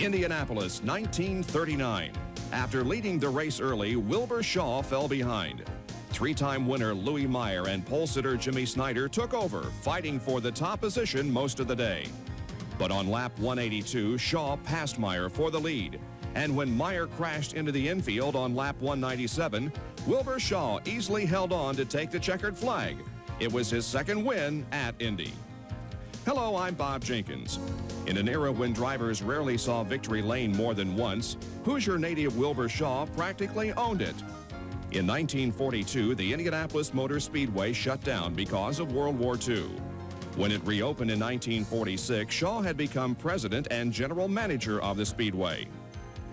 Indianapolis, 1939. After leading the race early, Wilbur Shaw fell behind. Three-time winner Louis Meyer and pole sitter Jimmy Snyder took over, fighting for the top position most of the day. But on lap 182, Shaw passed Meyer for the lead. And when Meyer crashed into the infield on lap 197, Wilbur Shaw easily held on to take the checkered flag. It was his second win at Indy. Hello, I'm Bob Jenkins. In an era when drivers rarely saw victory lane more than once, Hoosier native Wilbur Shaw practically owned it. In 1942, the Indianapolis Motor Speedway shut down because of World War II. When it reopened in 1946, Shaw had become president and general manager of the Speedway.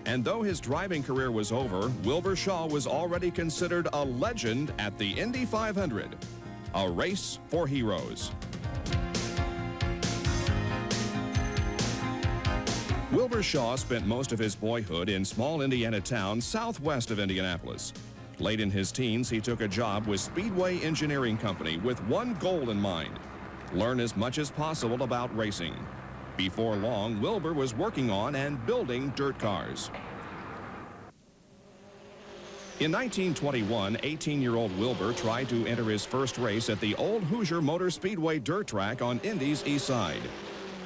And though his driving career was over, Wilbur Shaw was already considered a legend at the Indy 500, a race for heroes. Wilbur Shaw spent most of his boyhood in small Indiana town southwest of Indianapolis. Late in his teens, he took a job with Speedway Engineering Company with one goal in mind: learn as much as possible about racing. Before long, Wilbur was working on and building dirt cars. In 1921, 18-year-old Wilbur tried to enter his first race at the old Hoosier Motor Speedway dirt track on Indy's east side.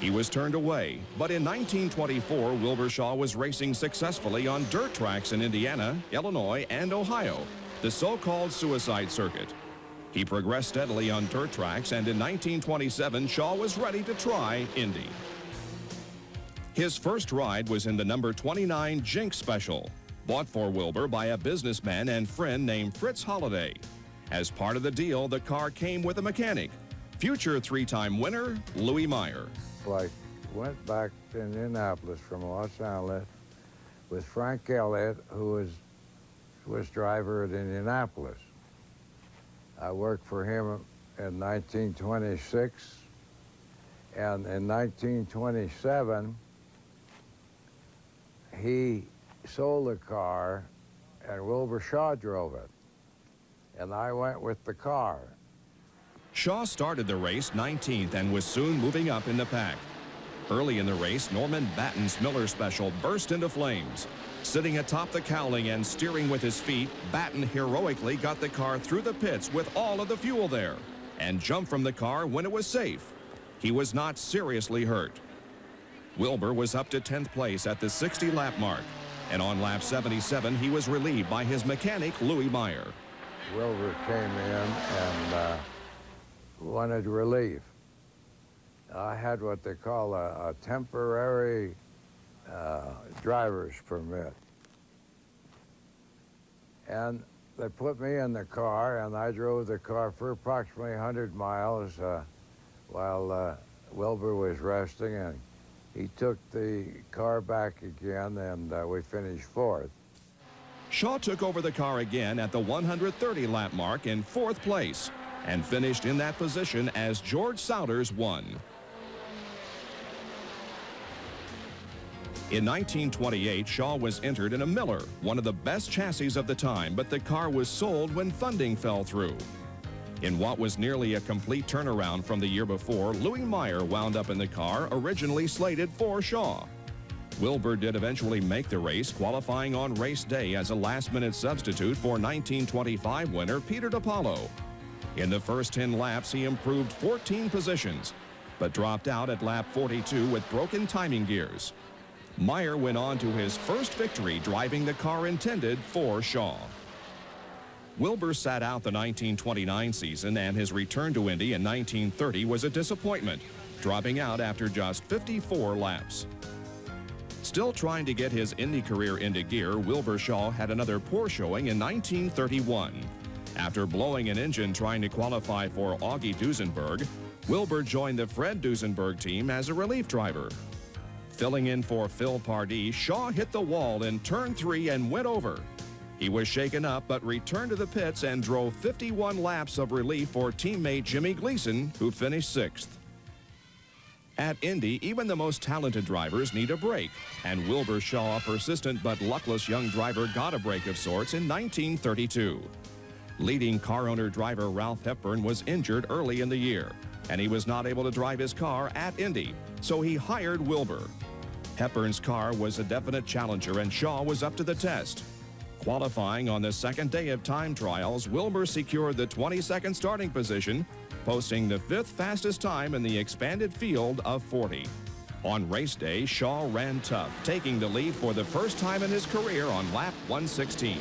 He was turned away, but in 1924, Wilbur Shaw was racing successfully on dirt tracks in Indiana, Illinois, and Ohio, the so-called suicide circuit. He progressed steadily on dirt tracks, and in 1927, Shaw was ready to try Indy. His first ride was in the number 29 Jinx Special, bought for Wilbur by a businessman and friend named Fritz Holliday. As part of the deal, the car came with a mechanic, future three-time winner Louis Meyer. I went back to Indianapolis from Los Angeles with Frank Elliott, who was driver at Indianapolis. I worked for him in 1926, and in 1927, he sold the car, and Wilbur Shaw drove it, and I went with the car. Shaw started the race 19th and was soon moving up in the pack. Early in the race, Norman Batten's Miller Special burst into flames. Sitting atop the cowling and steering with his feet, Batten heroically got the car through the pits with all of the fuel there and jumped from the car when it was safe. He was not seriously hurt. Wilbur was up to 10th place at the 60-lap mark, and on lap 77, he was relieved by his mechanic, Louis Meyer. Wilbur came in and wanted relief. I had what they call a temporary driver's permit. And they put me in the car, and I drove the car for approximately 100 miles while Wilbur was resting, and he took the car back again, and we finished fourth. Shaw took over the car again at the 130-lap mark in fourth place and finished in that position as George Souders won. In 1928, Shaw was entered in a Miller, one of the best chassis of the time, but the car was sold when funding fell through. In what was nearly a complete turnaround from the year before, Louis Meyer wound up in the car originally slated for Shaw. Wilbur did eventually make the race, qualifying on race day as a last-minute substitute for 1925 winner Peter DiPaolo. In the first 10 laps, he improved 14 positions, but dropped out at lap 42 with broken timing gears. Meyer went on to his first victory driving the car intended for Shaw. Wilbur sat out the 1929 season, and his return to Indy in 1930 was a disappointment, dropping out after just 54 laps. Still trying to get his Indy career into gear, Wilbur Shaw had another poor showing in 1931. After blowing an engine trying to qualify for Augie Duesenberg, Wilbur joined the Fred Duesenberg team as a relief driver. Filling in for Phil Pardee, Shaw hit the wall in turn 3 and went over. He was shaken up but returned to the pits and drove 51 laps of relief for teammate Jimmy Gleason, who finished 6th. At Indy, even the most talented drivers need a break, and Wilbur Shaw, a persistent but luckless young driver, got a break of sorts in 1932. Leading car owner driver Ralph Hepburn was injured early in the year, and he was not able to drive his car at Indy, so he hired Wilbur. Hepburn's car was a definite challenger, and Shaw was up to the test. Qualifying on the second day of time trials, Wilbur secured the 22nd starting position, posting the 5th fastest time in the expanded field of 40. On race day, Shaw ran tough, taking the lead for the first time in his career on lap 116.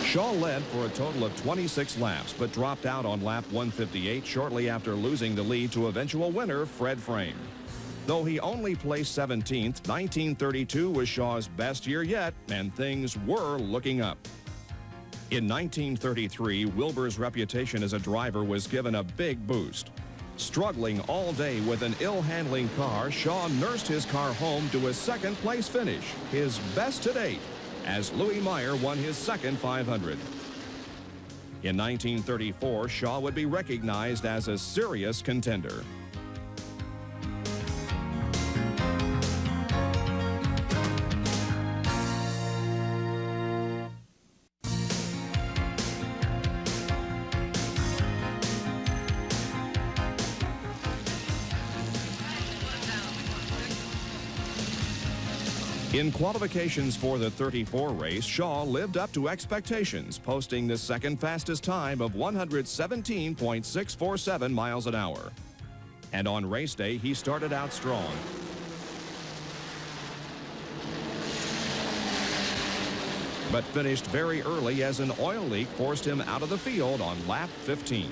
Shaw led for a total of 26 laps, but dropped out on lap 158 shortly after losing the lead to eventual winner Fred Frame. Though he only placed 17th, 1932 was Shaw's best year yet, and things were looking up. In 1933, Wilbur's reputation as a driver was given a big boost. Struggling all day with an ill-handling car, Shaw nursed his car home to a second-place finish, his best to date, as Louis Meyer won his second 500. In 1934, Shaw would be recognized as a serious contender. In qualifications for the 34 race, Shaw lived up to expectations, posting the second fastest time of 117.647 miles an hour. And on race day, he started out strong. But finished very early as an oil leak forced him out of the field on lap 15.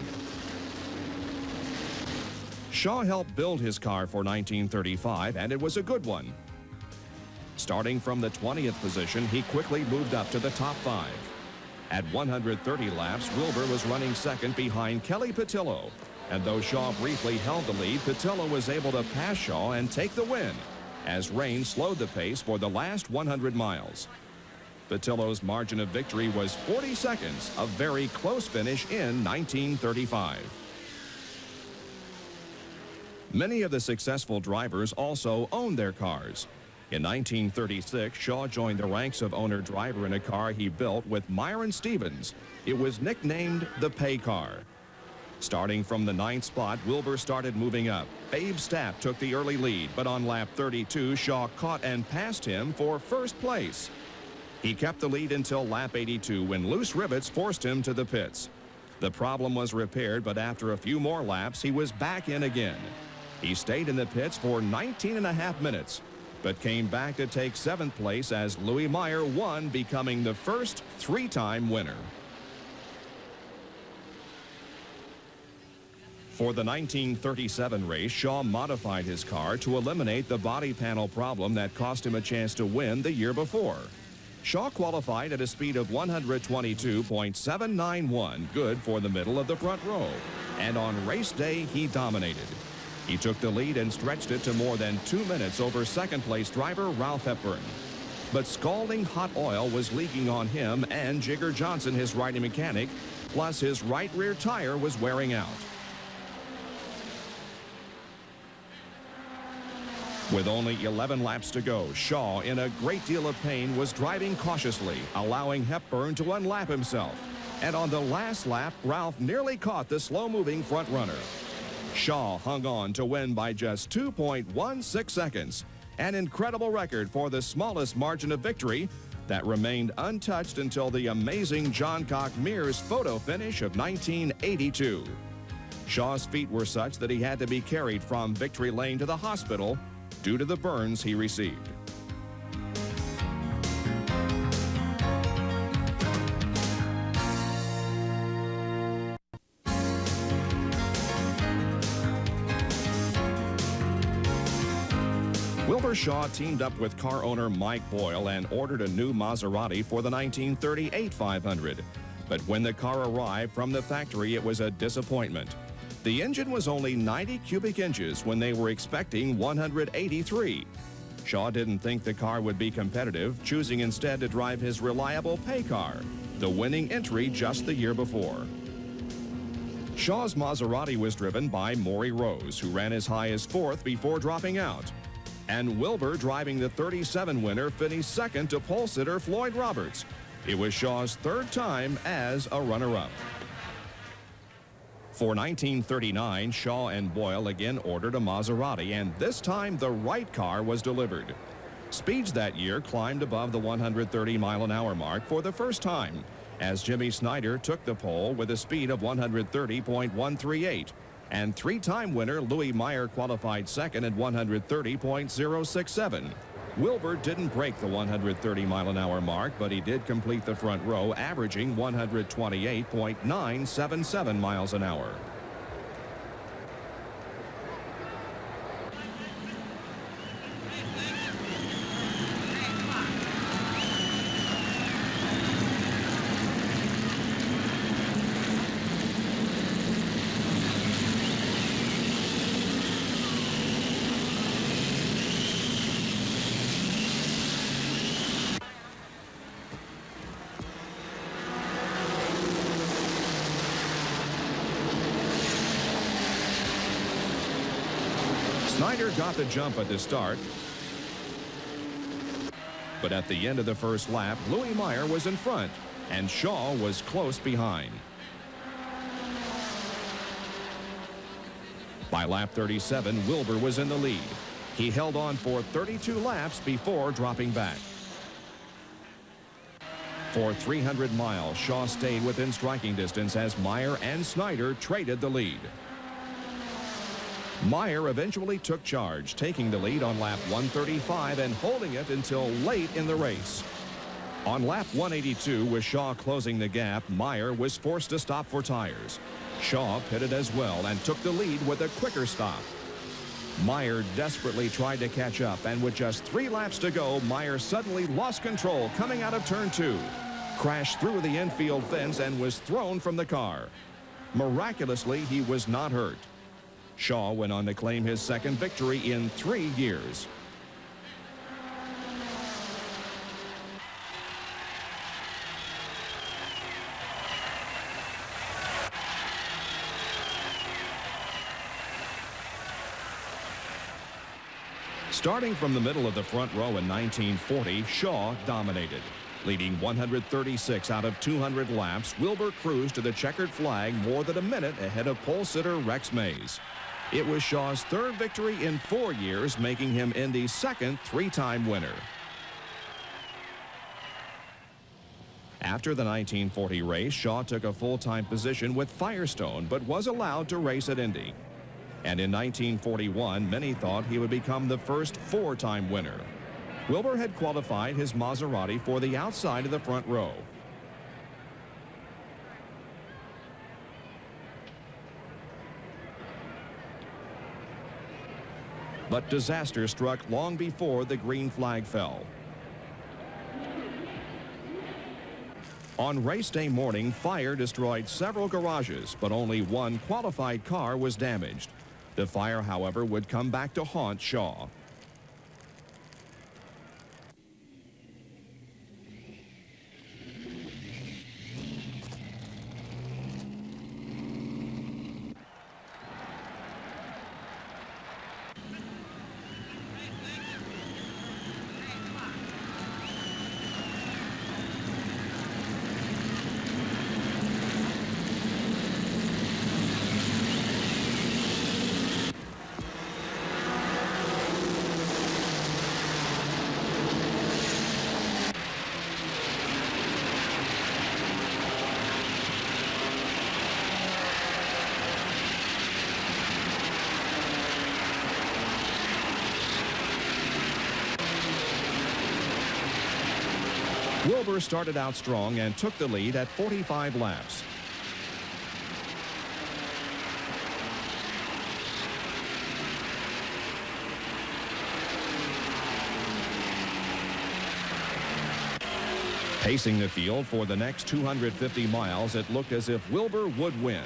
Shaw helped build his car for 1935, and it was a good one. Starting from the 20th position, he quickly moved up to the top 5. At 130 laps, Wilbur was running second behind Kelly Patillo. And though Shaw briefly held the lead, Patillo was able to pass Shaw and take the win, as rain slowed the pace for the last 100 miles. Patillo's margin of victory was 40 seconds, a very close finish in 1935. Many of the successful drivers also owned their cars. In 1936, Shaw joined the ranks of owner-driver in a car he built with Myron Stevens. It was nicknamed the Pay Car. Starting from the 9th spot, Wilbur started moving up. Babe Stapp took the early lead, but on lap 32, Shaw caught and passed him for first place. He kept the lead until lap 82 when loose rivets forced him to the pits. The problem was repaired, but after a few more laps, he was back in again. He stayed in the pits for 19.5 minutes. But came back to take 7th place as Louis Meyer won, becoming the first 3-time winner. For the 1937 race, Shaw modified his car to eliminate the body panel problem that cost him a chance to win the year before. Shaw qualified at a speed of 122.791, good for the middle of the front row. And on race day, he dominated. He took the lead and stretched it to more than 2 minutes over second-place driver Ralph Hepburn. But scalding hot oil was leaking on him and Jigger Johnson, his righty mechanic, plus his right rear tire was wearing out. With only 11 laps to go, Shaw, in a great deal of pain, was driving cautiously, allowing Hepburn to unlap himself. And on the last lap, Ralph nearly caught the slow-moving front runner. Shaw hung on to win by just 2.16 seconds, an incredible record for the smallest margin of victory that remained untouched until the amazing John Cock Mears photo finish of 1982. Shaw's feet were such that he had to be carried from Victory Lane to the hospital due to the burns he received. Wilbur Shaw teamed up with car owner Mike Boyle and ordered a new Maserati for the 1938 500. But when the car arrived from the factory, it was a disappointment. The engine was only 90 cubic inches when they were expecting 183. Shaw didn't think the car would be competitive, choosing instead to drive his reliable Pay Car, the winning entry just the year before. Shaw's Maserati was driven by Maury Rose, who ran as high as 4th before dropping out. And Wilbur, driving the 37 winner, finished second to pole sitter Floyd Roberts. It was Shaw's 3rd time as a runner-up. For 1939, Shaw and Boyle again ordered a Maserati, and this time the right car was delivered. Speeds that year climbed above the 130-mile-an-hour mark for the first time, as Jimmy Snyder took the pole with a speed of 130.138, and three-time winner Louis Meyer qualified second at 130.067. Wilbur didn't break the 130-mile-an-hour mark, but he did complete the front row, averaging 128.977 miles an hour. Snyder got the jump at the start, but at the end of the first lap, Louis Meyer was in front, and Shaw was close behind. By lap 37, Wilbur was in the lead. He held on for 32 laps before dropping back. For 300 miles, Shaw stayed within striking distance as Meyer and Snyder traded the lead. Meyer eventually took charge, taking the lead on lap 135 and holding it until late in the race. On lap 182, with Shaw closing the gap, Meyer was forced to stop for tires. Shaw pitted as well and took the lead with a quicker stop. Meyer desperately tried to catch up, and with just 3 laps to go, Meyer suddenly lost control coming out of turn 2, crashed through the infield fence, and was thrown from the car. Miraculously, he was not hurt. Shaw went on to claim his second victory in 3 years. Starting from the middle of the front row in 1940, Shaw dominated. Leading 136 out of 200 laps, Wilbur cruised to the checkered flag more than a minute ahead of pole sitter Rex Mays. It was Shaw's 3rd victory in 4 years, making him Indy's 2nd 3-time winner. After the 1940 race, Shaw took a full-time position with Firestone, but was allowed to race at Indy. And in 1941, many thought he would become the first 4-time winner. Wilbur had qualified his Maserati for the outside of the front row. But disaster struck long before the green flag fell. On race day morning, fire destroyed several garages, but only one qualified car was damaged. The fire, however, would come back to haunt Shaw. Wilbur started out strong and took the lead at 45 laps. Pacing the field for the next 250 miles, it looked as if Wilbur would win.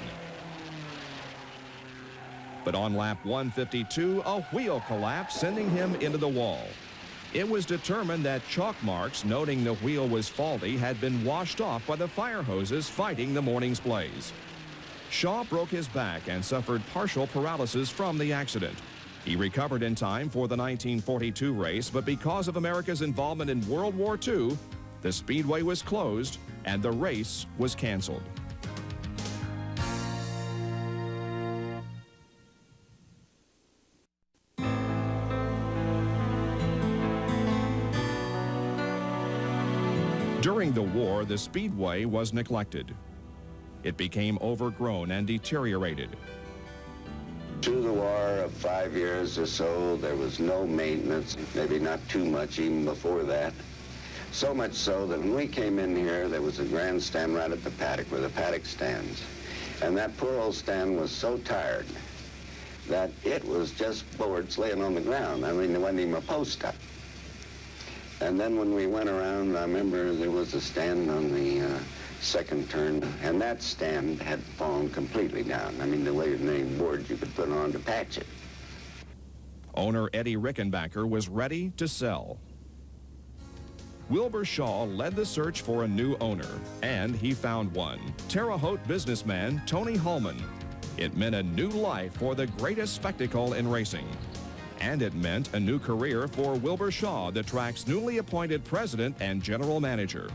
But on lap 152, a wheel collapsed, sending him into the wall. It was determined that chalk marks noting the wheel was faulty had been washed off by the fire hoses fighting the morning's blaze. Shaw broke his back and suffered partial paralysis from the accident. He recovered in time for the 1942 race, but because of America's involvement in World War II, the speedway was closed and the race was canceled. During the war, the Speedway was neglected. It became overgrown and deteriorated. Through the war of 5 years or so, there was no maintenance, maybe not too much even before that. So much so that when we came in here, there was a grandstand right at the paddock where the paddock stands. And that poor old stand was so tired that it was just boards laying on the ground. I mean, there wasn't even a post up. And then when we went around, I remember there was a stand on the second turn, and that stand had fallen completely down. I mean, there wasn't any boards you could put on to patch it. Owner Eddie Rickenbacker was ready to sell. Wilbur Shaw led the search for a new owner, and he found one, Terre Haute businessman Tony Hulman. It meant a new life for the greatest spectacle in racing. And it meant a new career for Wilbur Shaw, the track's newly appointed president and general manager.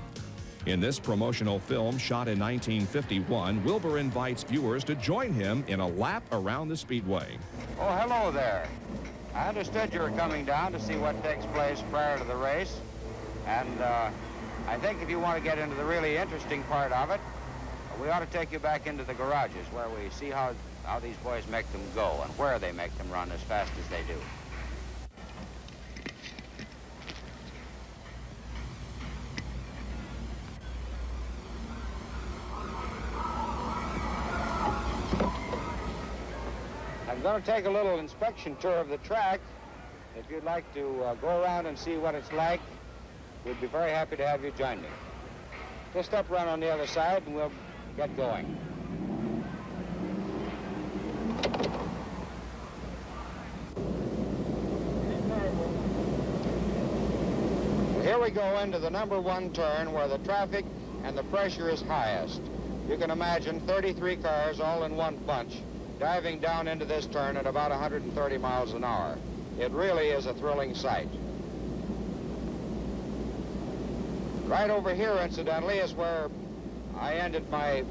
In this promotional film shot in 1951, Wilbur invites viewers to join him in a lap around the Speedway. Oh, hello there. I understood you were coming down to see what takes place prior to the race. And I think if you want to get into the really interesting part of it, we ought to take you back into the garages where we see how these boys make them go and where they make them run as fast as they do. I'm going to take a little inspection tour of the track. If you'd like to go around and see what it's like, we'd be very happy to have you join me. Just step around on the other side and we'll get going. Here we go into the number 1 turn where the traffic and the pressure is highest. You can imagine 33 cars all in one bunch diving down into this turn at about 130 miles an hour. It really is a thrilling sight. Right over here, incidentally, is where I ended my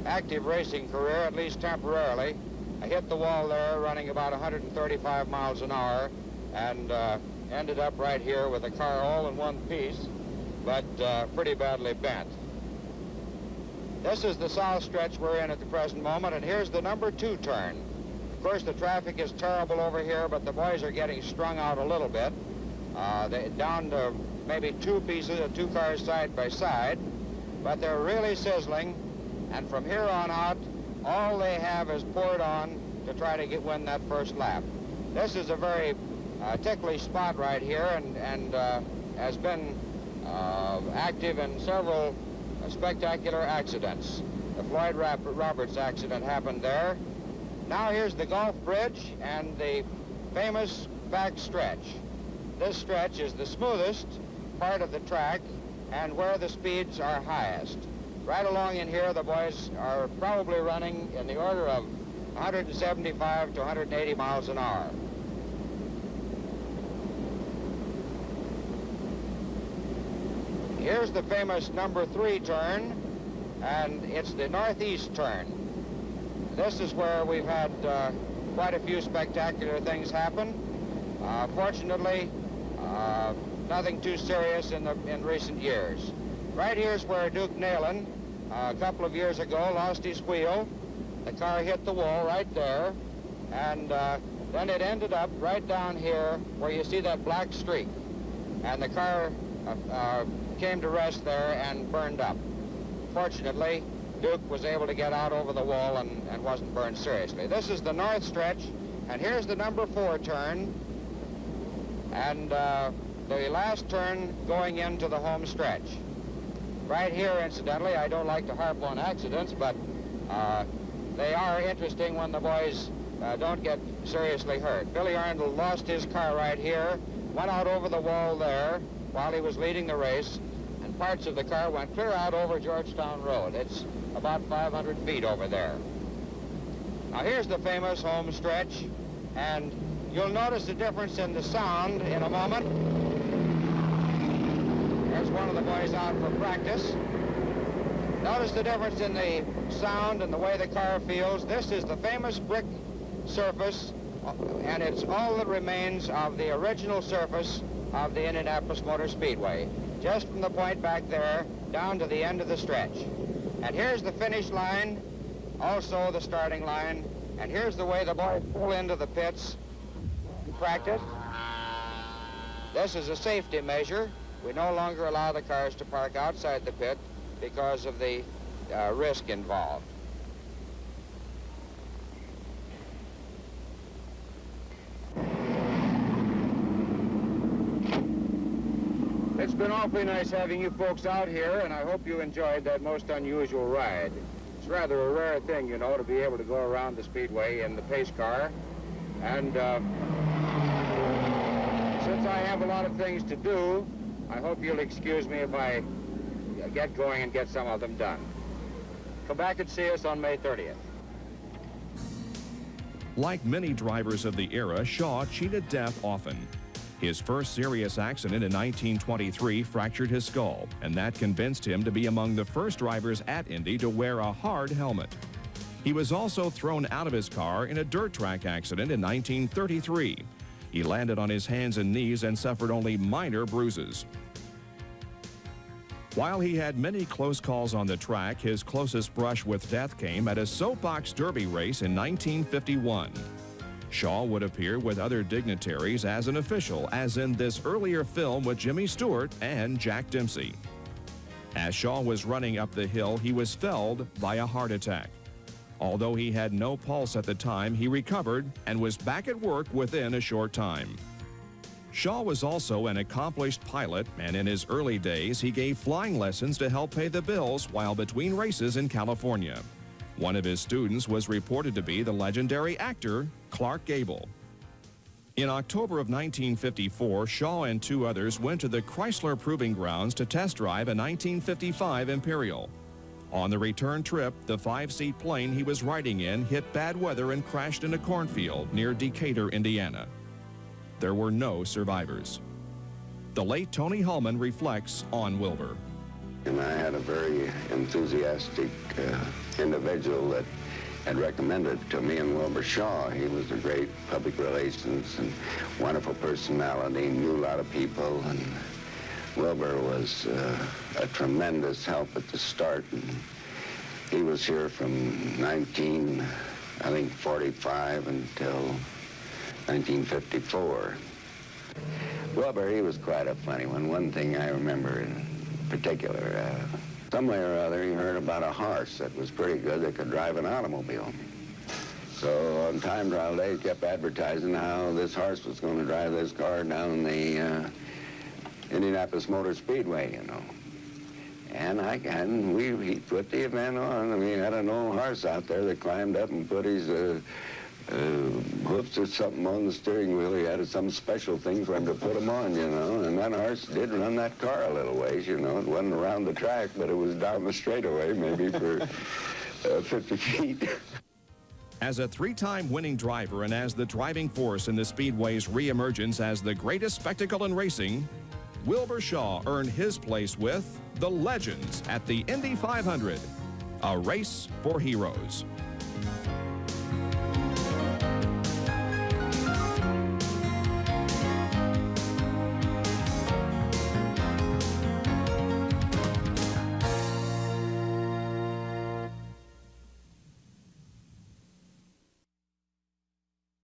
active racing career, at least temporarily. I hit the wall there running about 135 miles an hour and ended up right here with the car all in one piece, but pretty badly bent. This is the south stretch we're in at the present moment, and here's the number 2 turn. Of course, the traffic is terrible over here, but the boys are getting strung out a little bit. Down to maybe 2 pieces of 2 cars side by side, but they're really sizzling, and from here on out, all they have is poured on to try to win that first lap. This is a very ticklish spot right here, and has been active in several spectacular accidents. The Floyd Roberts accident happened there. Now here's the Gulf Bridge and the famous back stretch. This stretch is the smoothest part of the track and where the speeds are highest. Right along in here, the boys are probably running in the order of 175 to 180 miles an hour. Here's the famous number 3 turn, and it's the northeast turn. This is where we've had quite a few spectacular things happen. Fortunately, nothing too serious in recent years. Right here's where Duke Nayland, a couple of years ago, lost his wheel. The car hit the wall right there, and then it ended up right down here where you see that black streak. And the car came to rest there and burned up. Fortunately, Duke was able to get out over the wall and wasn't burned seriously. This is the north stretch, and here's the number 4 turn, and the last turn going into the home stretch. Right here, incidentally, I don't like to harp on accidents, but they are interesting when the boys don't get seriously hurt. Billy Arnold lost his car right here, went out over the wall there while he was leading the race, and parts of the car went clear out over Georgetown Road. It's about 500 feet over there. Now here's the famous home stretch, and you'll notice the difference in the sound in a moment. There's one of the boys out for practice. Notice the difference in the sound and the way the car feels. This is the famous brick surface, and it's all that remains of the original surface of the Indianapolis Motor Speedway. just from the point back there down to the end of the stretch. And here's the finish line, also the starting line, and here's the way the boys pull into the pits to practice. This is a safety measure. We no longer allow the cars to park outside the pit because of the risk involved. It's been awfully nice having you folks out here, and I hope you enjoyed that most unusual ride. It's rather a rare thing, you know, to be able to go around the speedway in the pace car. And since I have a lot of things to do, I hope you'll excuse me if I get going and get some of them done. Come back and see us on May 30th. Like many drivers of the era, Shaw cheated death often. His first serious accident in 1923 fractured his skull, and that convinced him to be among the first drivers at Indy to wear a hard helmet. He was also thrown out of his car in a dirt track accident in 1933. He landed on his hands and knees and suffered only minor bruises. While he had many close calls on the track, his closest brush with death came at a soapbox derby race in 1951. Shaw would appear with other dignitaries as an official, as in this earlier film with Jimmy Stewart and Jack Dempsey. As Shaw was running up the hill, he was felled by a heart attack. Although he had no pulse at the time, he recovered and was back at work within a short time. Shaw was also an accomplished pilot, and in his early days, he gave flying lessons to help pay the bills while between races in California. One of his students was reported to be the legendary actor Clark Gable. In October of 1954, Shaw and two others went to the Chrysler Proving Grounds to test drive a 1955 Imperial. On the return trip, the 5-seat plane he was riding in hit bad weather and crashed in a cornfield near Decatur, Indiana. There were no survivors. The late Tony Hullman reflects on Wilbur. And I had a very enthusiastic individual that had recommended to me and Wilbur Shaw. He was a great public relations and wonderful personality, knew a lot of people, and Wilbur was a tremendous help at the start. And he was here from 1945 until 1954. Wilbur, he was quite a funny one. One thing I remember in particular, some way or other he heard about a horse that was pretty good that could drive an automobile. So on time trial day he kept advertising how this horse was going to drive this car down the Indianapolis Motor Speedway, you know. And he put the event on. I mean, he had an old horse out there that climbed up and put his hoofs or something on the steering wheel. He had some special thing for him to put them on, you know. And that horse did run that car a little ways, you know. It wasn't around the track, but it was down the straightaway, maybe for 50 feet. As a three-time winning driver and as the driving force in the Speedway's reemergence as the greatest spectacle in racing, Wilbur Shaw earned his place with the legends at the Indy 500, a race for heroes.